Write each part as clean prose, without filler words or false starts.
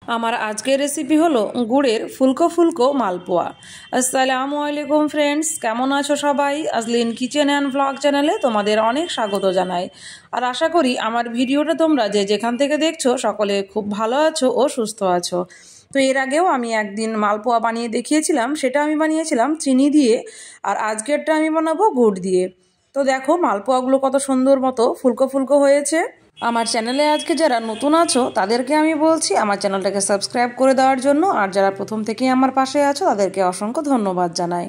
আমার আজকের রেসিপি হলো গুড়ের ফুলকো ফুলকো মালপোয়া। আসসালামু আলাইকুম ফ্রেন্ডস, কেমন আছো সবাই? আজলিন কিচেন অ্যান্ড ভ্লগ চ্যানেলে তোমাদের অনেক স্বাগত জানাই। আর আশা করি আমার ভিডিওটা তোমরা যেখান থেকে দেখছো সকলে খুব ভালো আছো ও সুস্থ আছো। তো এর আগেও আমি একদিন মালপোয়া বানিয়ে দেখিয়েছিলাম, সেটা আমি বানিয়েছিলাম চিনি দিয়ে, আর আজকেরটা আমি বানাবো গুড় দিয়ে। তো দেখো মালপোয়াগুলো কত সুন্দর মতো ফুলকো ফুলকো হয়েছে। আমার চ্যানেলে আজকে যারা নতুন আছো তাদেরকে আমি বলছি আমার চ্যানেলটাকে সাবস্ক্রাইব করে দেওয়ার জন্য, আর যারা প্রথম থেকেই আমার পাশে আছো তাদেরকে অসংখ্য ধন্যবাদ জানাই।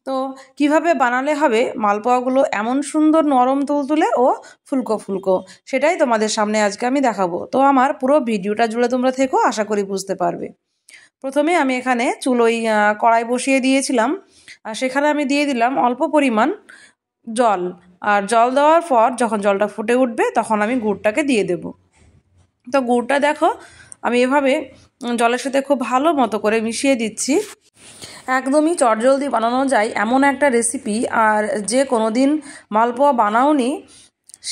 তো কিভাবে বানালে হবে মালপোয়াগুলো এমন সুন্দর নরম তুলতুলে ও ফুলকো ফুলকো, সেটাই তোমাদের সামনে আজকে আমি দেখাবো। তো আমার পুরো ভিডিওটা জুড়ে তোমরা থেকো, আশা করি বুঝতে পারবে। প্রথমে আমি এখানে চুলোয় কড়াই বসিয়ে দিয়েছিলাম, আর সেখানে আমি দিয়ে দিলাম অল্প পরিমাণ জল। আর জল দেওয়ার পর যখন জলটা ফুটে উঠবে তখন আমি গুড়টাকে দিয়ে দেব। তো গুড়টা দেখো আমি এভাবে জলের সাথে খুব ভালো মতো করে মিশিয়ে দিচ্ছি। একদমই চটজলদি বানানো যায় এমন একটা রেসিপি, আর যে কোনো দিন মালপোয়া বানাওনি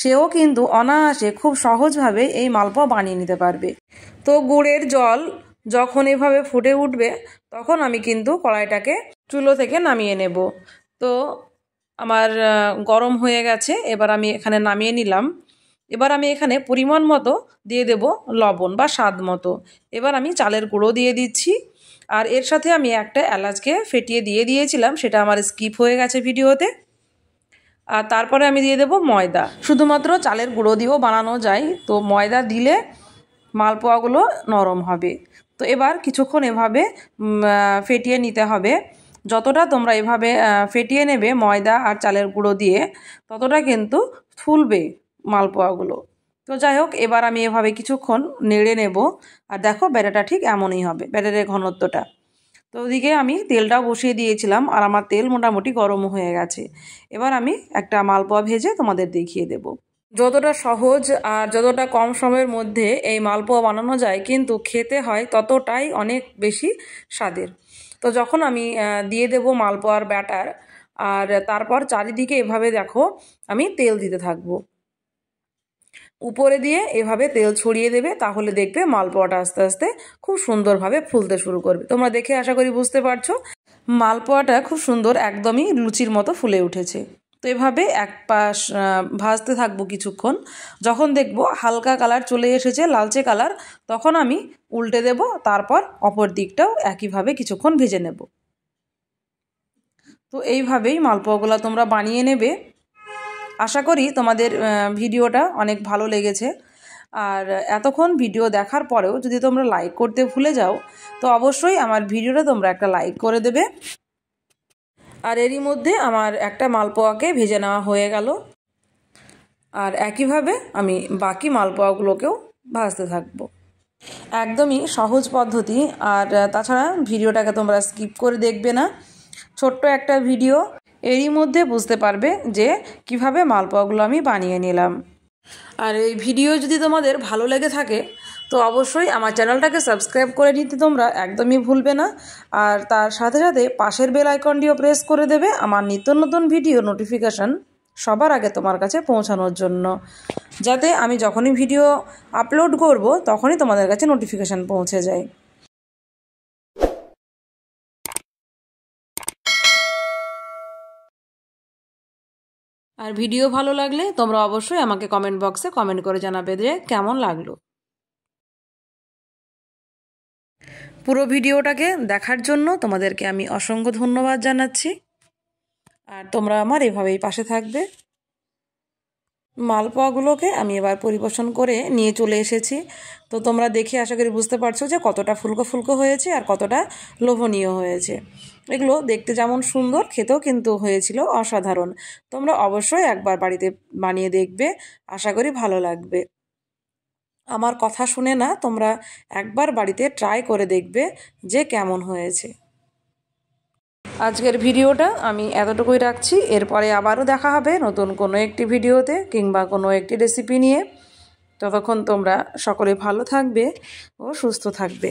সেও কিন্তু অনায়াসে খুব সহজভাবে এই মালপোয়া বানিয়ে নিতে পারবে। তো গুড়ের জল যখন এভাবে ফুটে উঠবে তখন আমি কিন্তু কড়াইটাকে চুলো থেকে নামিয়ে নেব। তো আমার গরম হয়ে গেছে, এবার আমি এখানে নামিয়ে নিলাম। এবার আমি এখানে পরিমাণ মতো দিয়ে দেব লবণ বা স্বাদ মতো। এবার আমি চালের গুঁড়ো দিয়ে দিচ্ছি, আর এর সাথে আমি একটা এলাচকে ফেটিয়ে দিয়ে দিয়েছিলাম, সেটা আমার স্কিপ হয়ে গেছে ভিডিওতে। আর তারপরে আমি দিয়ে দেব ময়দা। শুধুমাত্র চালের গুঁড়ো দিয়েও বানানো যায়, তো ময়দা দিলে মালপোয়াগুলো নরম হবে। তো এবার কিছুক্ষণ এভাবে ফেটিয়ে নিতে হবে। যতটা তোমরা এভাবে ফেটিয়ে নেবে ময়দা আর চালের গুঁড়ো দিয়ে, ততটা কিন্তু ফুলবে মালপোয়াগুলো। তো যাই হোক, এবার আমি এভাবে কিছুক্ষণ নেড়ে নেব। আর দেখো ব্যাটারটা ঠিক এমনই হবে, ব্যাটারের ঘনত্বটা। তো ওদিকে আমি তেলটাও বসিয়ে দিয়েছিলাম, আর আমার তেল মোটামুটি গরম হয়ে গেছে। এবার আমি একটা মালপোয়া ভেজে তোমাদের দেখিয়ে দেব। যতটা সহজ আর যতটা কম সময়ের মধ্যে এই মালপোয়া বানানো যায়, কিন্তু খেতে হয় ততটাই অনেক বেশি স্বাদের। তো যখন আমি দিয়ে দেব মালপোয়ার ব্যাটার, আর তারপর চারিদিকে এভাবে দেখো আমি তেল দিতে থাকবো। উপরে দিয়ে এভাবে তেল ছড়িয়ে দেবে, তাহলে দেখবে মালপোয়াটা আস্তে আস্তে খুব সুন্দরভাবে ফুলতে শুরু করবে। তোমরা দেখে আশা করি বুঝতে পারছো মালপোয়াটা খুব সুন্দর একদমই লুচির মতো ফুলে উঠেছে। তো এভাবে এক পাশ ভাজতে থাকবো কিছুক্ষণ। যখন দেখবো হালকা কালার চলে এসেছে, লালচে কালার, তখন আমি উল্টে দেব। তারপর অপর দিকটাও একইভাবে কিছুক্ষণ ভেজে নেব। তো এইভাবেই মালপোয়াগুলো তোমরা বানিয়ে নেবে। আশা করি তোমাদের ভিডিওটা অনেক ভালো লেগেছে। আর এতক্ষণ ভিডিও দেখার পরেও যদি তোমরা লাইক করতে ভুলে যাও, তো অবশ্যই আমার ভিডিওটা তোমরা একটা লাইক করে দেবে। আর এরই মধ্যে আমার একটা মালপোয়াকে ভেজে নেওয়া হয়ে গেল, আর একইভাবে আমি বাকি মালপোয়াগুলোকেও ভাজতে থাকবো। একদমই সহজ পদ্ধতি, আর তাছাড়া ভিডিওটাকে তোমরা স্কিপ করে দেখবে না। ছোট্ট একটা ভিডিও, এরই মধ্যে বুঝতে পারবে যে কিভাবে মালপোয়াগুলো আমি বানিয়ে নিলাম। আর এই ভিডিও যদি তোমাদের ভালো লেগে থাকে তো অবশ্যই আমার চ্যানেলটাকে সাবস্ক্রাইব করে নিতে তোমরা একদমই ভুলবে না। আর তার সাথে সাথে পাশের বেল আইকনটিও প্রেস করে দেবে আমার নিত্য নতুন ভিডিও নোটিফিকেশান সবার আগে তোমার কাছে পৌঁছানোর জন্য, যাতে আমি যখনই ভিডিও আপলোড করব তখনই তোমাদের কাছে নোটিফিকেশান পৌঁছে যায়। আর ভিডিও ভালো লাগলে তোমরা অবশ্যই আমাকে কমেন্ট বক্সে কমেন্ট করে জানাবে যে কেমন লাগলো। পুরো ভিডিওটাকে দেখার জন্য তোমাদেরকে আমি অসংখ্য ধন্যবাদ জানাচ্ছি, আর তোমরা আমার এভাবেই পাশে থাকবে। মালপোয়াগুলোকে আমি এবার পরিবেশন করে নিয়ে চলে এসেছি। তো তোমরা দেখে আশা করি বুঝতে পারছো যে কতটা ফুলকো ফুলকো হয়েছে আর কতটা লোভনীয় হয়েছে। এগুলো দেখতে যেমন সুন্দর, খেতেও কিন্তু হয়েছিল অসাধারণ। তোমরা অবশ্যই একবার বাড়িতে বানিয়ে দেখবে, আশা করি ভালো লাগবে। আমার কথা শুনে না, তোমরা একবার বাড়িতে ট্রাই করে দেখবে যে কেমন হয়েছে। আজকের ভিডিওটা আমি এতটুকুই রাখছি। এরপরে আবারও দেখা হবে নতুন কোনো একটি ভিডিওতে কিংবা কোনো একটি রেসিপি নিয়ে। ততক্ষণ তোমরা সকলে ভালো থাকবে ও সুস্থ থাকবে।